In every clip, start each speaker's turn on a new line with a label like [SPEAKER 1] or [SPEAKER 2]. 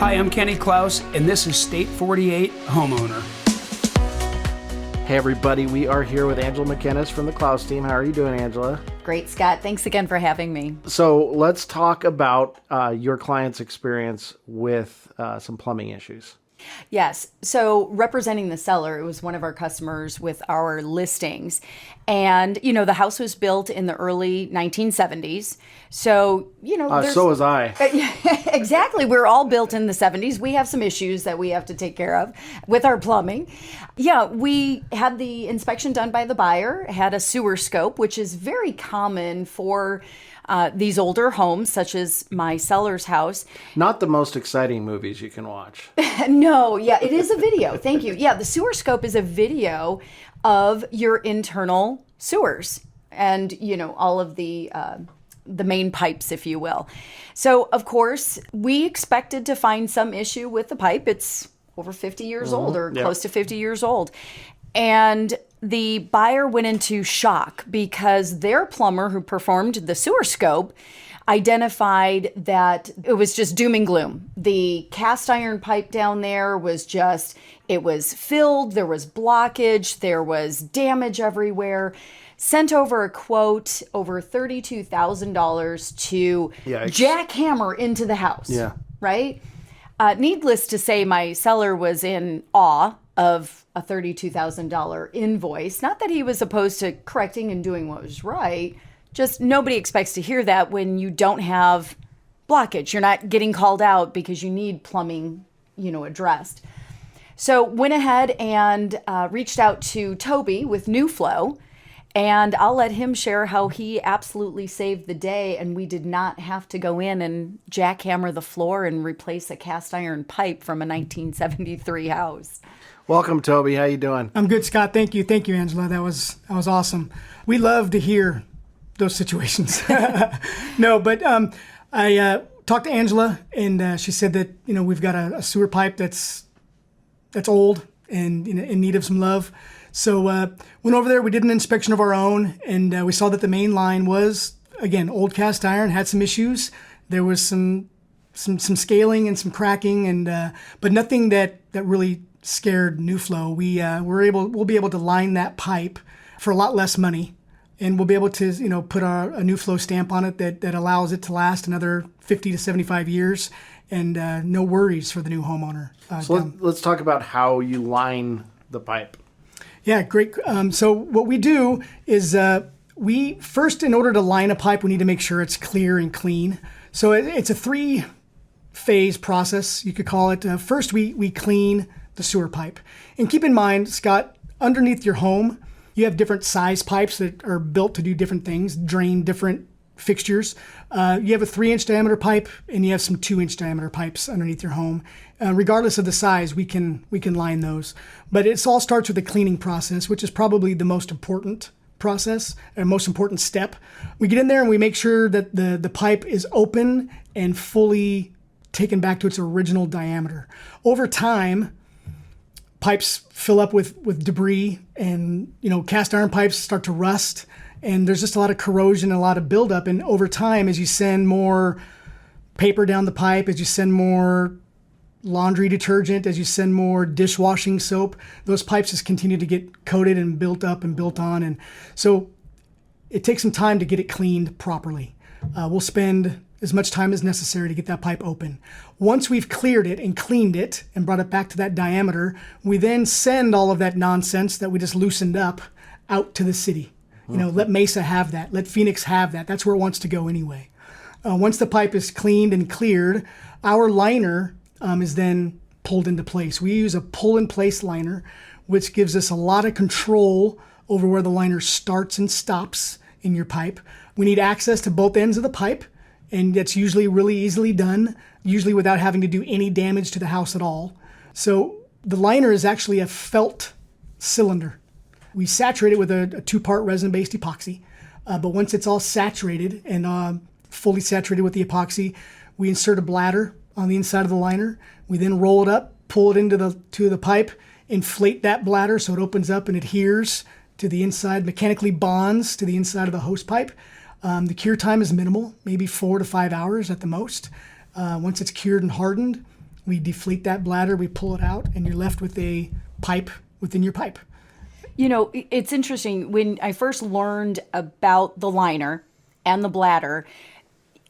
[SPEAKER 1] Hi, I'm Kenny Klaus, and this is State 48 Homeowner.
[SPEAKER 2] Hey everybody, we are here with Angela McInnes from the Klaus Team. How are you doing, Angela?
[SPEAKER 3] Great, Scott. Thanks again for having me.
[SPEAKER 2] So let's talk about your client's experience with some plumbing issues.
[SPEAKER 3] Yes. So representing the seller, it was one of our customers with our listings. And, the house was built in the early 1970s. So,
[SPEAKER 2] so was I.
[SPEAKER 3] Exactly. We're all built in the 70s. We have some issues that we have to take care of with our plumbing. Yeah, we had the inspection done by the buyer, had a sewer scope, which is very common for these older homes, such as my seller's house.
[SPEAKER 2] Not the most exciting movies you can watch.
[SPEAKER 3] No, yeah, it is a video. Thank you. Yeah, the sewer scope is a video of your internal sewers and, all of the main pipes, if you will. So, of course, we expected to find some issue with the pipe. It's over 50 years old or close to 50 years old. And the buyer went into shock because their plumber who performed the sewer scope identified that it was just doom and gloom. The cast iron pipe down there was it was filled, there was blockage, there was damage everywhere. Sent over a quote over $32,000 to jackhammer into the house. Yeah. Right? Needless to say, my seller was in awe of a $32,000 invoice. Not that he was opposed to correcting and doing what was right. Just nobody expects to hear that when you don't have blockage. You're not getting called out because you need plumbing, addressed. So went ahead and reached out to Toby with NuFlow. And I'll let him share how he absolutely saved the day, and we did not have to go in and jackhammer the floor and replace a cast iron pipe from a 1973 house.
[SPEAKER 2] Welcome, Toby. How you doing?
[SPEAKER 4] I'm good, Scott. Thank you, Angela. That was awesome. We love to hear those situations. No, but I talked to Angela, and she said that we've got a sewer pipe that's old and in need of some love. So went over there, we did an inspection of our own, and we saw that the main line was, again, old cast iron, had some issues. There was some scaling and some cracking, and but nothing that really scared NuFlow. We'll be able to line that pipe for a lot less money, and we'll be able to put a NuFlow stamp on it that allows it to last another 50 to 75 years, and no worries for the new homeowner.
[SPEAKER 2] So let's talk about how you line the pipe.
[SPEAKER 4] Yeah, great. So what we do is we first, in order to line a pipe, we need to make sure it's clear and clean. So it's a 3-phase process, you could call it. First, we clean the sewer pipe. And keep in mind, Scott, underneath your home, you have different size pipes that are built to do different things, drain different fixtures. You have a 3-inch diameter pipe, and you have some 2-inch diameter pipes underneath your home. Regardless of the size, we can line those. But it all starts with the cleaning process, which is probably the most important process and most important step. We get in there and we make sure that the pipe is open and fully taken back to its original diameter. Over time, pipes fill up with debris, and cast iron pipes start to rust. And there's just a lot of corrosion and a lot of buildup. And over time, as you send more paper down the pipe, as you send more laundry detergent, as you send more dishwashing soap, those pipes just continue to get coated and built up and built on. And so it takes some time to get it cleaned properly. We'll spend as much time as necessary to get that pipe open. Once we've cleared it and cleaned it and brought it back to that diameter, we then send all of that nonsense that we just loosened up out to the city. Let Mesa have that. Let Phoenix have that. That's where it wants to go anyway. Once the pipe is cleaned and cleared, our liner is then pulled into place. We use a pull-in-place liner, which gives us a lot of control over where the liner starts and stops in your pipe. We need access to both ends of the pipe, and that's usually really easily done, usually without having to do any damage to the house at all. So the liner is actually a felt cylinder. We saturate it with a 2-part resin-based epoxy, but once it's all saturated and fully saturated with the epoxy, we insert a bladder on the inside of the liner. We then roll it up, pull it into the pipe, inflate that bladder so it opens up and adheres to the inside, mechanically bonds to the inside of the hose pipe. The cure time is minimal, maybe 4 to 5 hours at the most. Once it's cured and hardened, We deflate that bladder, we pull it out, and you're left with a pipe within your pipe.
[SPEAKER 3] You know, it's interesting. When I first learned about the liner and the bladder,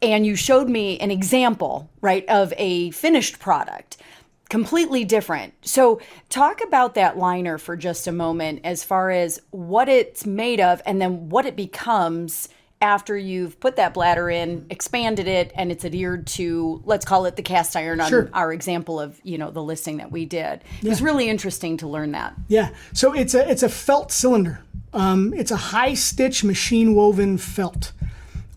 [SPEAKER 3] and you showed me an example, right, of a finished product, completely different. So talk about that liner for just a moment as far as what it's made of and then what it becomes after you've put that bladder in, expanded it, and it's adhered to, let's call it the cast iron on
[SPEAKER 4] Sure.
[SPEAKER 3] our example of, you know, the listing that we did. It was really interesting to learn that.
[SPEAKER 4] Yeah, so it's a felt cylinder. It's a high stitch machine woven felt.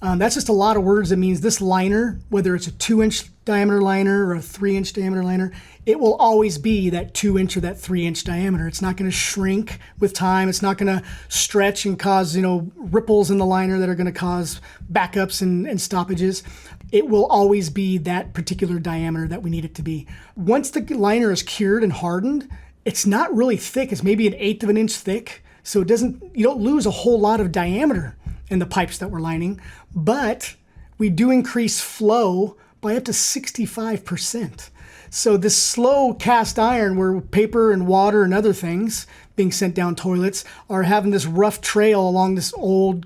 [SPEAKER 4] That's just a lot of words. That means this liner, whether it's a 2-inch diameter liner or a 3-inch diameter liner, it will always be that 2-inch or that 3-inch diameter. It's not going to shrink with time. It's not going to stretch and cause, ripples in the liner that are going to cause backups and stoppages. It will always be that particular diameter that we need it to be. Once the liner is cured and hardened, it's not really thick. It's maybe 1/8 of an inch thick. So you don't lose a whole lot of diameter in the pipes that we're lining, but we do increase flow by up to 65%. So this slow cast iron where paper and water and other things being sent down toilets are having this rough trail along this old,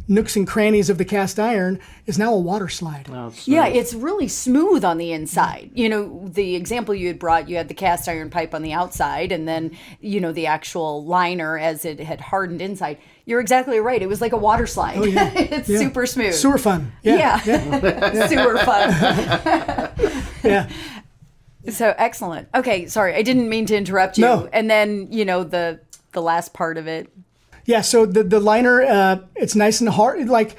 [SPEAKER 4] nooks and crannies of the cast iron is now a water slide.
[SPEAKER 2] Oh, it's
[SPEAKER 3] Yeah,
[SPEAKER 2] nice.
[SPEAKER 3] it's really smooth on the inside. You know, the example you had brought, you had the cast iron pipe on the outside and then, the actual liner as it had hardened inside. You're exactly right. It was like a water slide.
[SPEAKER 4] Oh, yeah.
[SPEAKER 3] It's
[SPEAKER 4] Yeah.
[SPEAKER 3] super smooth.
[SPEAKER 4] Sewer fun.
[SPEAKER 3] Yeah.
[SPEAKER 4] Yeah.
[SPEAKER 3] Sewer fun.
[SPEAKER 4] Yeah.
[SPEAKER 3] So excellent. Okay, sorry. I didn't mean to interrupt you.
[SPEAKER 4] No.
[SPEAKER 3] And then, the last part of it.
[SPEAKER 4] Yeah, so the liner, it's nice and hard. Like,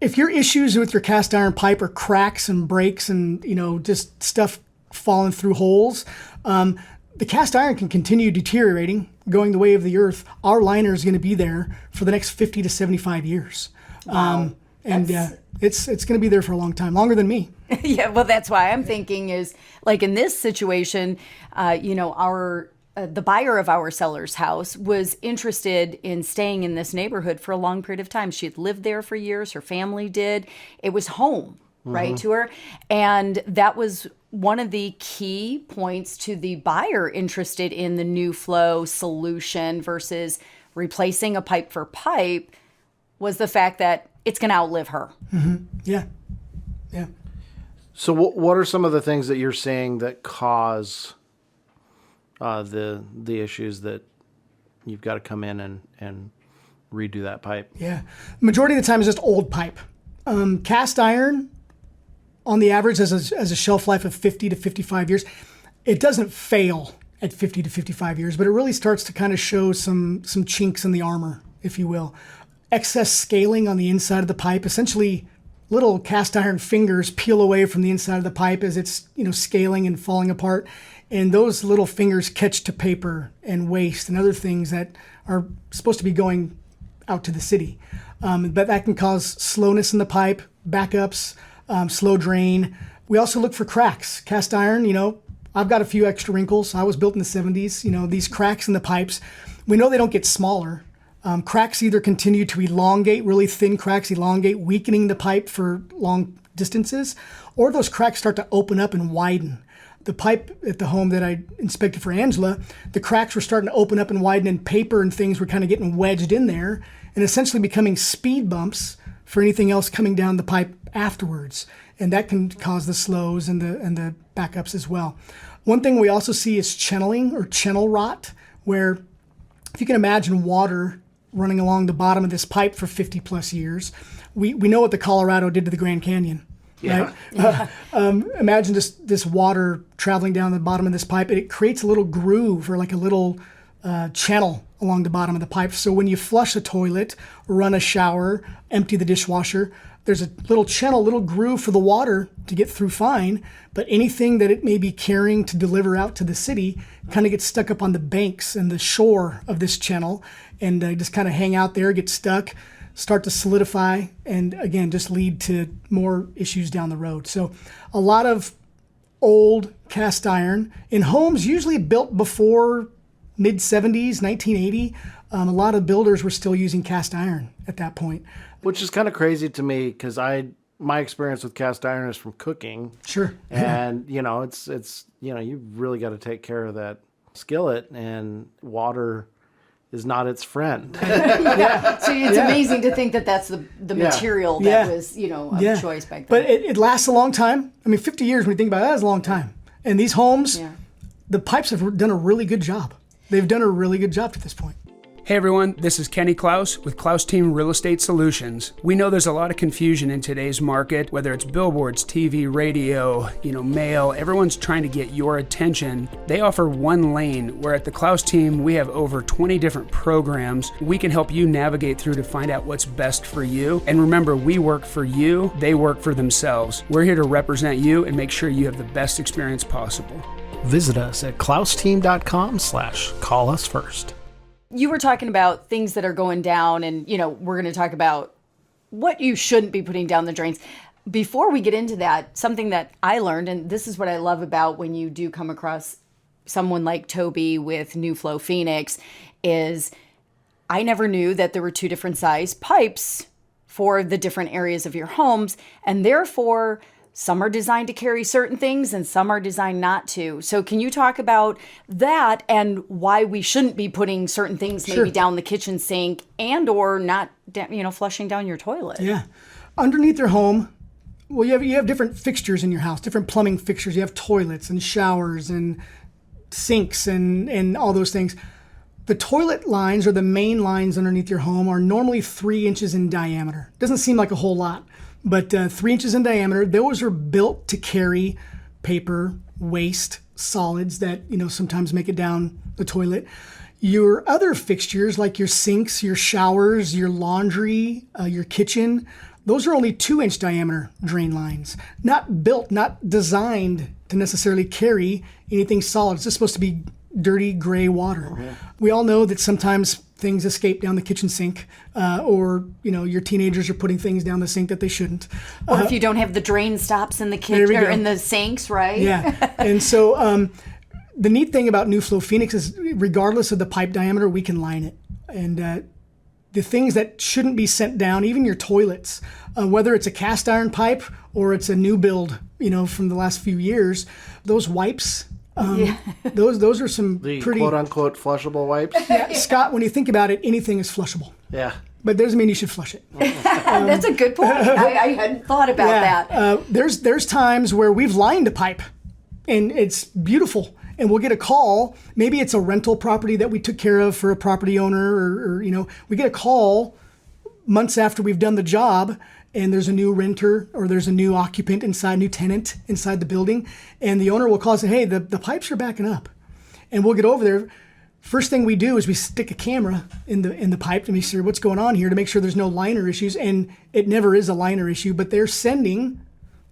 [SPEAKER 4] if your issues with your cast iron pipe are cracks and breaks and, just stuff falling through holes, the cast iron can continue deteriorating, going the way of the earth. Our liner is going to be there for the next 50 to 75 years.
[SPEAKER 3] Wow.
[SPEAKER 4] It's going to be there for a long time, longer than me.
[SPEAKER 3] Yeah, well, that's why I'm thinking is, like in this situation, the buyer of our seller's house was interested in staying in this neighborhood for a long period of time. She had lived there for years. Her family did. It was home, right, to her. And that was one of the key points to the buyer interested in the NuFlow solution versus replacing a pipe for pipe was the fact that it's going to outlive her.
[SPEAKER 4] Yeah. Yeah.
[SPEAKER 2] So what are some of the things that you're seeing that cause the issues that you've got to come in and redo that pipe?
[SPEAKER 4] Yeah. Majority of the time is just old pipe. Cast iron, on the average, has a shelf life of 50 to 55 years. It doesn't fail at 50 to 55 years, but it really starts to kind of show some chinks in the armor, if you will. Excess scaling on the inside of the pipe, essentially little cast iron fingers peel away from the inside of the pipe as it's scaling and falling apart. And those little fingers catch to paper and waste and other things that are supposed to be going out to the city. But that can cause slowness in the pipe, backups, slow drain. We also look for cracks. Cast iron, I've got a few extra wrinkles. I was built in the 70s. These cracks in the pipes, we know they don't get smaller. Cracks either continue to elongate, really thin cracks elongate, weakening the pipe for long distances, or those cracks start to open up and widen. The pipe at the home that I inspected for Angela, the cracks were starting to open up and widen, and paper and things were kind of getting wedged in there and essentially becoming speed bumps for anything else coming down the pipe afterwards. And that can cause the slows and the backups as well. One thing we also see is channeling or channel rot, where if you can imagine water running along the bottom of this pipe for 50 plus years, we know what the Colorado did to the Grand Canyon.
[SPEAKER 2] Yeah.
[SPEAKER 4] Right? Imagine this water traveling down the bottom of this pipe. It creates a little groove or like a little channel along the bottom of the pipe. So when you flush a toilet, run a shower, empty the dishwasher, there's a little channel, little groove for the water to get through fine. But anything that it may be carrying to deliver out to the city kind of gets stuck up on the banks and the shore of this channel and just kind of hang out there, get stuck, start to solidify, and again, just lead to more issues down the road. So a lot of old cast iron in homes usually built before mid-70s, 1980. A lot of builders were still using cast iron at that point.
[SPEAKER 2] Which is kind of crazy to me because my experience with cast iron is from cooking.
[SPEAKER 4] Sure.
[SPEAKER 2] And, it's you've really got to take care of that skillet, and water is not its friend.
[SPEAKER 3] So it's amazing to think that that's the material that was, of choice back then.
[SPEAKER 4] But it lasts a long time. I mean, 50 years, when you think about it, that's a long time. And these homes, the pipes have done a really good job. They've done a really good job to this point.
[SPEAKER 1] Hey everyone, this is Kenny Klaus with Klaus Team Real Estate Solutions. We know there's a lot of confusion in today's market, whether it's billboards, TV, radio, mail. Everyone's trying to get your attention. They offer one lane, where at the Klaus Team, we have over 20 different programs. We can help you navigate through to find out what's best for you. And remember, we work for you, they work for themselves. We're here to represent you and make sure you have the best experience possible.
[SPEAKER 2] Visit us at klausteam.com/call-us-first.
[SPEAKER 3] You were talking about things that are going down, and, we're going to talk about what you shouldn't be putting down the drains. Before we get into that, something that I learned, and this is what I love about when you do come across someone like Toby with NuFlow Phoenix, is I never knew that there were 2 different size pipes for the different areas of your homes, and therefore some are designed to carry certain things and some are designed not to. So can you talk about that and why we shouldn't be putting certain things maybe down the kitchen sink and or not, flushing down your toilet?
[SPEAKER 4] Yeah. Underneath your home, well, you have different fixtures in your house, different plumbing fixtures. You have toilets and showers and sinks and all those things. The toilet lines, or the main lines underneath your home, are normally 3 inches in diameter. Doesn't seem like a whole lot, but 3 inches in diameter. Those are built to carry paper, waste, solids that sometimes make it down the toilet. Your other fixtures, like your sinks, your showers, your laundry, your kitchen, those are only 2-inch diameter drain lines. Not built, not designed to necessarily carry anything solid. It's just supposed to be dirty gray water. Okay. We all know that sometimes things escape down the kitchen sink, or your teenagers are putting things down the sink that they shouldn't.
[SPEAKER 3] Or if you don't have the drain stops in the kitchen or in the sinks, right?
[SPEAKER 4] Yeah. And so the neat thing about NuFlow Phoenix is, regardless of the pipe diameter, we can line it. And the things that shouldn't be sent down, even your toilets, whether it's a cast iron pipe or it's a new build, from the last few years, those wipes. Those are some
[SPEAKER 2] the
[SPEAKER 4] pretty
[SPEAKER 2] quote-unquote flushable wipes.
[SPEAKER 4] Yeah, Scott, when you think about it, anything is flushable.
[SPEAKER 2] Yeah.
[SPEAKER 4] But doesn't mean you should flush it.
[SPEAKER 3] That's a good point. I hadn't thought about that.
[SPEAKER 4] There's times where we've lined a pipe, and it's beautiful, and we'll get a call. Maybe it's a rental property that we took care of for a property owner, or we get a call months after we've done the job, and there's a new renter or there's a new occupant inside, new tenant inside the building, and the owner will call and say, hey, the pipes are backing up. And we'll get over there. First thing we do is we stick a camera in the pipe to make sure what's going on here, to make sure there's no liner issues, and it never is a liner issue, but they're sending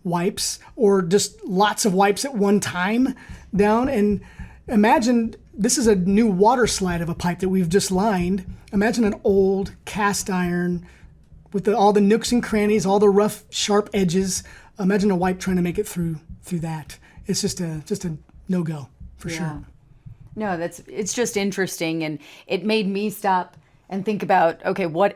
[SPEAKER 4] wipes or just lots of wipes at one time down. And imagine this is a new water slide of a pipe that we've just lined. Imagine an old cast iron with all the nooks and crannies, all the rough, sharp edges. Imagine a wipe trying to make it through that. It's just a no-go for sure.
[SPEAKER 3] No, it's just interesting, and it made me stop and think about, okay, what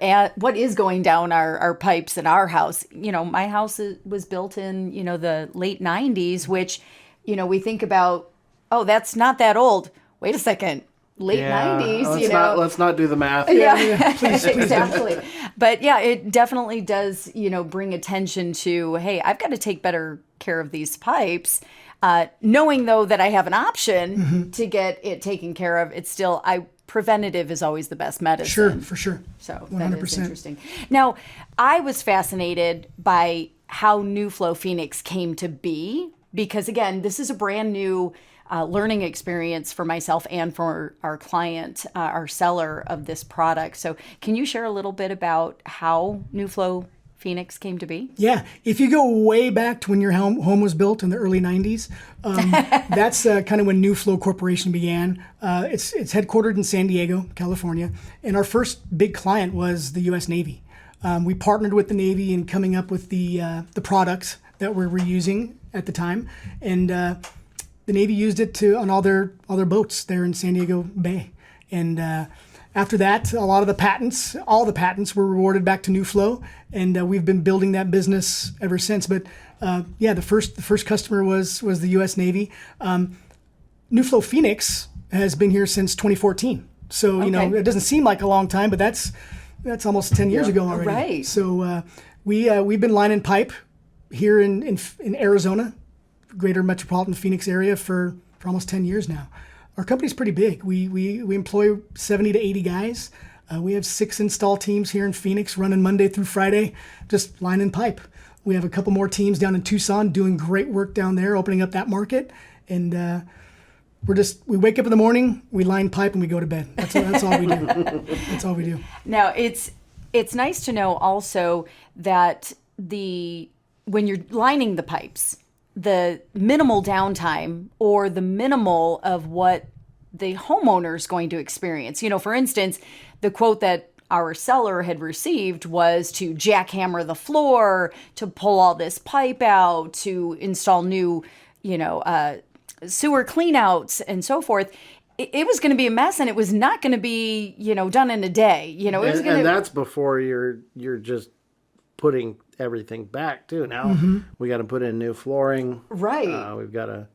[SPEAKER 3] is going down our pipes in our house? My house was built in the late 90s, which we think about, oh, that's not that old. Wait a second. Late 90s,
[SPEAKER 2] let's not do the math.
[SPEAKER 3] Please, exactly. But it definitely does, bring attention to, hey, I've got to take better care of these pipes. Knowing though that I have an option to get it taken care of, it's still, preventative is always the best medicine.
[SPEAKER 4] Sure, for sure.
[SPEAKER 3] So
[SPEAKER 4] 100%.
[SPEAKER 3] That is interesting. Now, I was fascinated by how NuFlow Phoenix came to be, because again, this is a brand new learning experience for myself and for our client, our seller of this product. So can you share a little bit about how NuFlow Phoenix came to be?
[SPEAKER 4] Yeah. If you go way back to when your home was built in the early 90s, that's kind of when NuFlow Corporation began. It's headquartered in San Diego, California. And our first big client was the U.S. Navy. We partnered with the Navy in coming up with the products that we were using at the time. And the Navy used it on all their boats there in San Diego Bay. And After that, all the patents were rewarded back to NuFlow, and we've been building that business ever since. But the first customer was the U.S. Navy. NuFlow Phoenix has been here since 2014. So it doesn't seem like a long time, but that's almost 10 years ago already.
[SPEAKER 3] Right.
[SPEAKER 4] So we've been lining pipe here in Arizona, greater metropolitan Phoenix area for almost 10 years now. Our company's pretty big. We employ 70 to 80 guys. We have 6 install teams here in Phoenix running Monday through Friday, just lining pipe. We have a couple more teams down in Tucson doing great work down there, opening up that market. And we wake up in the morning, we line pipe, and we go to bed. That's all we do. That's all we do.
[SPEAKER 3] Now, it's nice to know also that when you're lining the pipes, the minimal downtime or the minimal of what the homeowner is going to experience. For instance, the quote that our seller had received was to jackhammer the floor, to pull all this pipe out, to install new, sewer cleanouts and so forth. It was going to be a mess, and it was not going to be, done in a day.
[SPEAKER 2] And that's before you're just putting everything back too. Now we got to put in new flooring.
[SPEAKER 3] Right.
[SPEAKER 2] We've got to.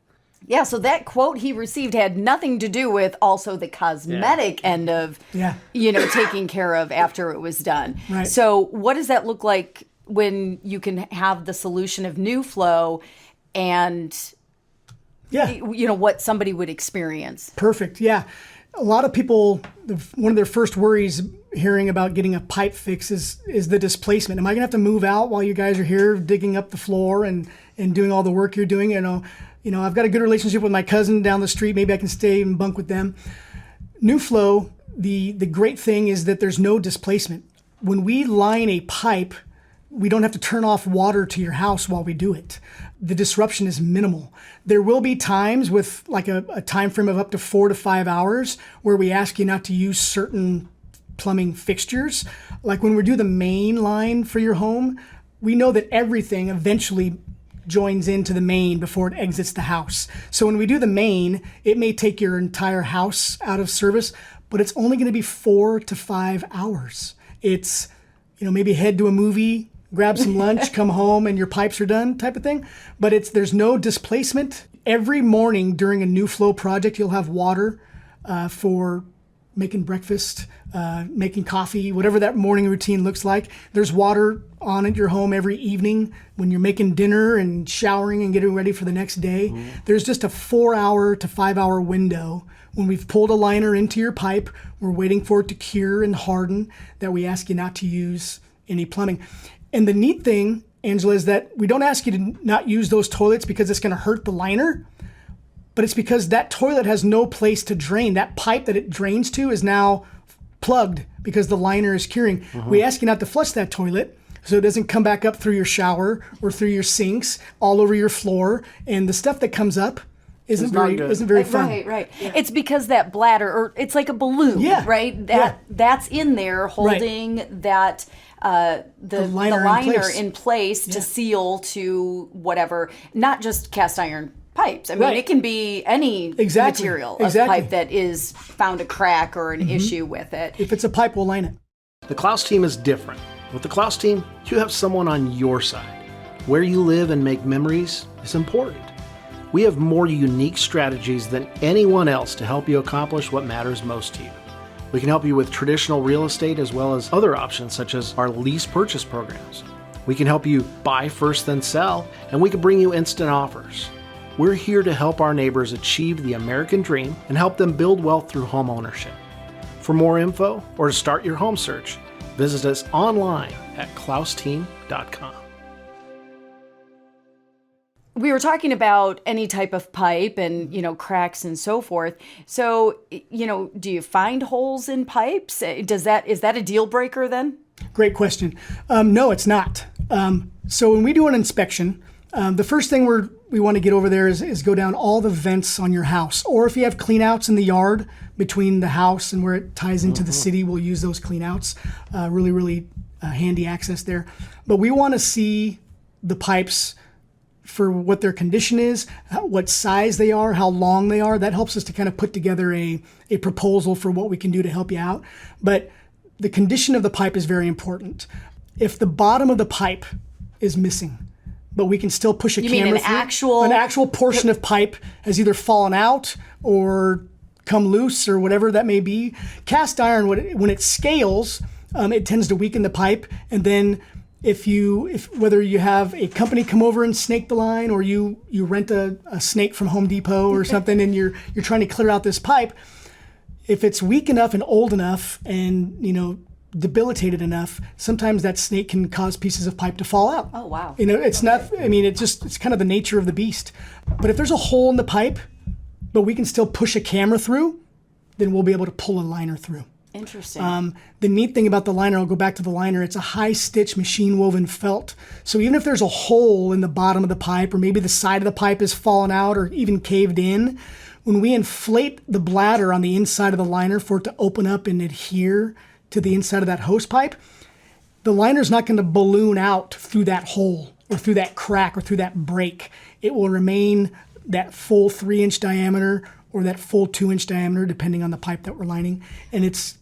[SPEAKER 3] Yeah. So that quote he received had nothing to do with also the cosmetic end of, taking care of after it was done.
[SPEAKER 4] Right.
[SPEAKER 3] So what does that look like when you can have the solution of NuFlow and what somebody would experience?
[SPEAKER 4] Perfect. Yeah. A lot of people, one of their first worries hearing about getting a pipe fix is the displacement. Am I going to have to move out while you guys are here digging up the floor and doing all the work you're doing? I've got a good relationship with my cousin down the street. Maybe I can stay and bunk with them. NuFlow, the great thing is that there's no displacement. When we line a pipe, we don't have to turn off water to your house while we do it. The disruption is minimal. There will be times with like a time frame of up to 4 to 5 hours where we ask you not to use certain plumbing fixtures. Like when we do the main line for your home, we know that everything eventually joins into the main before it exits the house. So when we do the main, it may take your entire house out of service, but it's only going to be 4 to 5 hours. It's, maybe head to a movie, grab some lunch, come home, and your pipes are done type of thing. But there's no displacement. Every morning during a NuFlow project, you'll have water for making breakfast, making coffee, whatever that morning routine looks like. There's water on at your home every evening when you're making dinner and showering and getting ready for the next day. There's just a 4-hour to 5-hour window when we've pulled a liner into your pipe, we're waiting for it to cure and harden, that we ask you not to use any plumbing. And the neat thing, Angela, is that we don't ask you to not use those toilets because it's going to hurt the liner, but it's because that toilet has no place to drain. That pipe that it drains to is now plugged because the liner is curing. We ask you not to flush that toilet so it doesn't come back up through your shower or through your sinks, all over your floor, and the stuff that comes up isn't very fun.
[SPEAKER 3] Right. Yeah. It's because that bladder, or it's like a balloon, right? That's in there holding that the liner in place to seal to whatever, not just cast iron pipes. I mean, it can be any material of pipe that is found a crack or an issue with it.
[SPEAKER 4] If it's a pipe, we'll line it.
[SPEAKER 2] The Klaus Team is different. With the Klaus Team, you have someone on your side. Where you live and make memories is important. We have more unique strategies than anyone else to help you accomplish what matters most to you. We can help you with traditional real estate as well as other options such as our lease purchase programs. We can help you buy first then sell, and we can bring you instant offers. We're here to help our neighbors achieve the American dream and help them build wealth through home ownership. For more info or to start your home search, visit us online at klausteam.com.
[SPEAKER 3] We were talking about any type of pipe and, cracks and so forth. So, do you find holes in pipes? Is that a deal breaker then?
[SPEAKER 4] Great question. No, it's not. So when we do an inspection, the first thing we want to get over there is go down all the vents on your house. Or if you have cleanouts in the yard between the house and where it ties into the city, we'll use those cleanouts. Really, really handy access there. But we want to see the pipes for what their condition is, what size they are, how long they are. That helps us to kind of put together a proposal for what we can do to help you out. But the condition of the pipe is very important. If the bottom of the pipe is missing, but we can still push a camera through, an actual portion of pipe has either fallen out or come loose or whatever that may be. Cast iron, when it scales, it tends to weaken the pipe, and then if whether you have a company come over and snake the line, or you rent a snake from Home Depot or something, and you're trying to clear out this pipe, if it's weak enough and old enough and debilitated enough, sometimes that snake can cause pieces of pipe to fall out.
[SPEAKER 3] Oh wow!
[SPEAKER 4] It's not. I mean, it's kind of the nature of the beast. But if there's a hole in the pipe, but we can still push a camera through, then we'll be able to pull a liner through.
[SPEAKER 3] Interesting.
[SPEAKER 4] The neat thing about the liner, I'll go back to the liner, it's a high stitch machine woven felt. So even if there's a hole in the bottom of the pipe, or maybe the side of the pipe is fallen out or even caved in, when we inflate the bladder on the inside of the liner for it to open up and adhere to the inside of that hose pipe, the liner's not going to balloon out through that hole or through that crack or through that break. It will remain that full 3-inch diameter or that full 2-inch diameter, depending on the pipe that we're lining. And it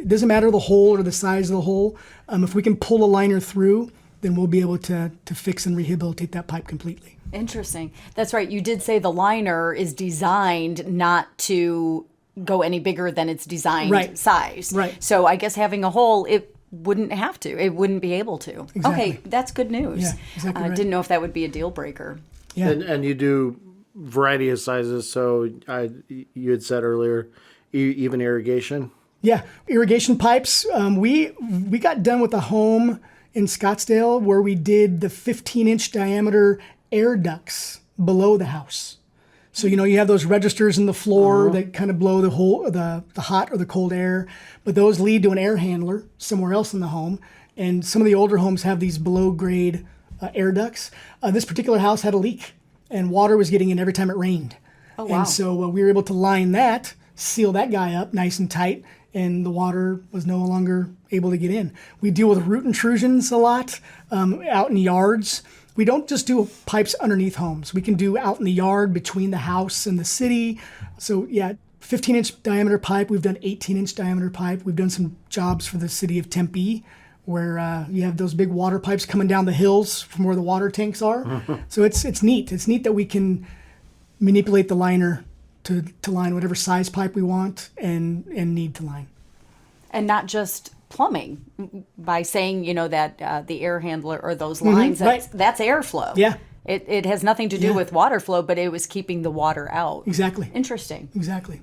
[SPEAKER 4] doesn't matter the hole or the size of the hole. If we can pull a liner through, then we'll be able to fix and rehabilitate that pipe completely.
[SPEAKER 3] Interesting. That's right. You did say the liner is designed not to go any bigger than its designed size.
[SPEAKER 4] Right.
[SPEAKER 3] So I guess having a hole, it wouldn't have to. It wouldn't be able to.
[SPEAKER 4] Exactly.
[SPEAKER 3] Okay, that's good news.
[SPEAKER 4] Yeah, exactly right.
[SPEAKER 3] Didn't know if that would be a deal breaker.
[SPEAKER 4] Yeah.
[SPEAKER 2] And you do variety of sizes. So you had said earlier, even irrigation.
[SPEAKER 4] Yeah, irrigation pipes. We got done with a home in Scottsdale where we did the 15-inch diameter air ducts below the house. So you have those registers in the floor that kind of blow the hot or the cold air, but those lead to an air handler somewhere else in the home. And some of the older homes have these below grade air ducts. This particular house had a leak, and water was getting in every time it rained.
[SPEAKER 3] Oh, wow.
[SPEAKER 4] And so we were able to line that, seal that guy up nice and tight, and the water was no longer able to get in. We deal with root intrusions a lot out in yards. We don't just do pipes underneath homes. We can do out in the yard between the house and the city. So yeah, 15-inch diameter pipe. We've done 18-inch diameter pipe. We've done some jobs for the city of Tempe where you have those big water pipes coming down the hills from where the water tanks are. So it's neat. It's neat that we can manipulate the liner to line whatever size pipe we want and need to line.
[SPEAKER 3] And not just plumbing by saying, that the air handler or those lines, that's airflow.
[SPEAKER 4] Yeah.
[SPEAKER 3] It has nothing to do with water flow, but it was keeping the water out.
[SPEAKER 4] Exactly.
[SPEAKER 3] Interesting.
[SPEAKER 4] Exactly.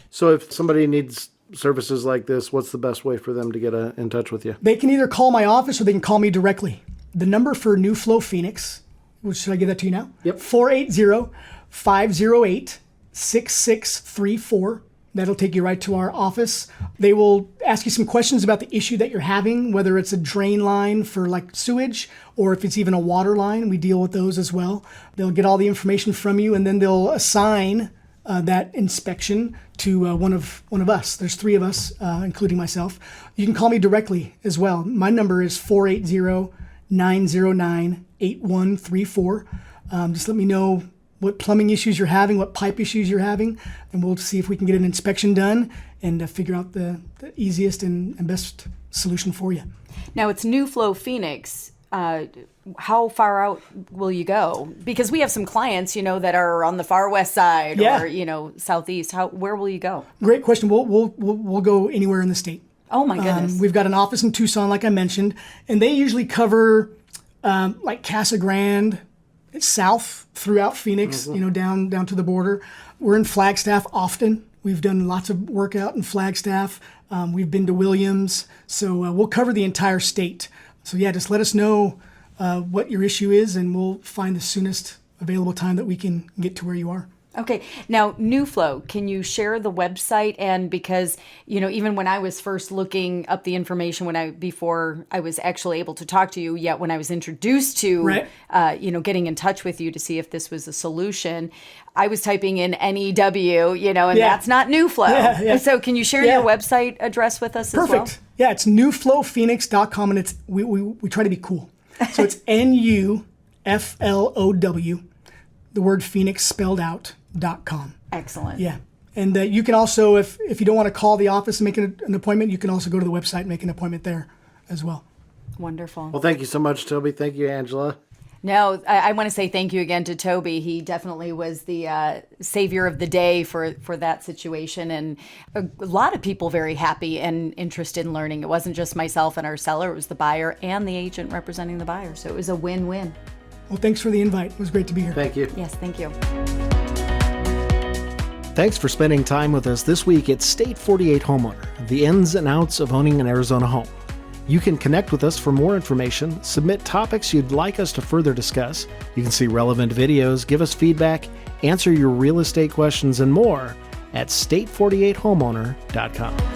[SPEAKER 2] So if somebody needs services like this, what's the best way for them to get in touch with you?
[SPEAKER 4] They can either call my office or they can call me directly. The number for NuFlow Phoenix, should I give that to you now?
[SPEAKER 2] Yep.
[SPEAKER 4] 480-508-6634. That'll take you right to our office. They will ask you some questions about the issue that you're having, whether it's a drain line for like sewage or if it's even a water line. We deal with those as well. They'll get all the information from you, and then they'll assign that inspection to one of us. There's 3 of us, including myself. You can call me directly as well. My number is 480-909-8134. Just let me know what plumbing issues you're having, what pipe issues you're having, and we'll see if we can get an inspection done and figure out the easiest and best solution for you.
[SPEAKER 3] Now, it's NuFlow Phoenix. How far out will you go? Because we have some clients, that are on the far west side or, southeast. Where will you go?
[SPEAKER 4] Great question. We'll go anywhere in the state.
[SPEAKER 3] Oh, my goodness.
[SPEAKER 4] We've got an office in Tucson, like I mentioned, and they usually cover like Casa Grande, south throughout Phoenix, down to the border. We're in Flagstaff often. We've done lots of work out in Flagstaff. We've been to Williams. So we'll cover the entire state. So yeah, just let us know what your issue is, and we'll find the soonest available time that we can get to where you are.
[SPEAKER 3] Okay. Now, NuFlow, can you share the website? And because, even when I was first looking up the information before I was actually able to talk to you, yet when I was introduced to, getting in touch with you to see if this was a solution, I was typing in NEW, and that's not NuFlow.
[SPEAKER 4] Yeah.
[SPEAKER 3] So can you share your website address with us as well?
[SPEAKER 4] Perfect. Yeah, it's NuFlowPhoenix.com, and we try to be cool. So it's NuFlow FLOW, the word Phoenix spelled out, .com.
[SPEAKER 3] Excellent.
[SPEAKER 4] Yeah. And you can also, if you don't want to call the office and make an appointment, you can also go to the website and make an appointment there as well.
[SPEAKER 3] Wonderful.
[SPEAKER 2] Well, thank you so much, Toby. Thank you, Angela.
[SPEAKER 3] No, I want to say thank you again to Toby. He definitely was the savior of the day for that situation. And a lot of people very happy and interested in learning. It wasn't just myself and our seller. It was the buyer and the agent representing the buyer. So it was a win-win.
[SPEAKER 4] Well, thanks for the invite. It was great to be here.
[SPEAKER 2] Thank you.
[SPEAKER 3] Yes, thank you.
[SPEAKER 2] Thanks for spending time with us this week at State 48 Homeowner, the ins and outs of owning an Arizona home. You can connect with us for more information, submit topics you'd like us to further discuss. You can see relevant videos, give us feedback, answer your real estate questions, and more at state48homeowner.com.